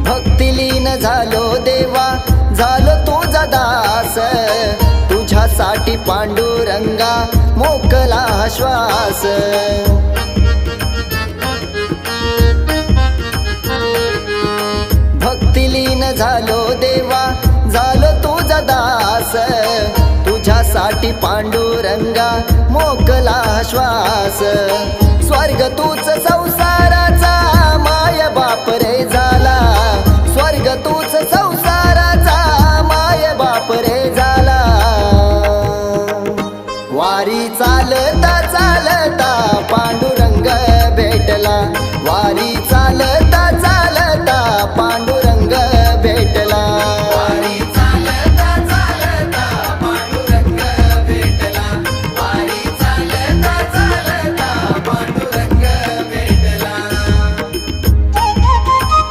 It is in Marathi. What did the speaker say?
भक्तिलीन झालो देवा, झालो तुझा दास, तुझ्यासाठी पांडुरंगा मोकला श्वास। भक्तिलीन झालो देवा, झालो तुझा दास, तुझ्यासाठी पांडुरंगा मोकला श्वास। स्वर्ग तूच संसाराचा, माय बाप रे झाला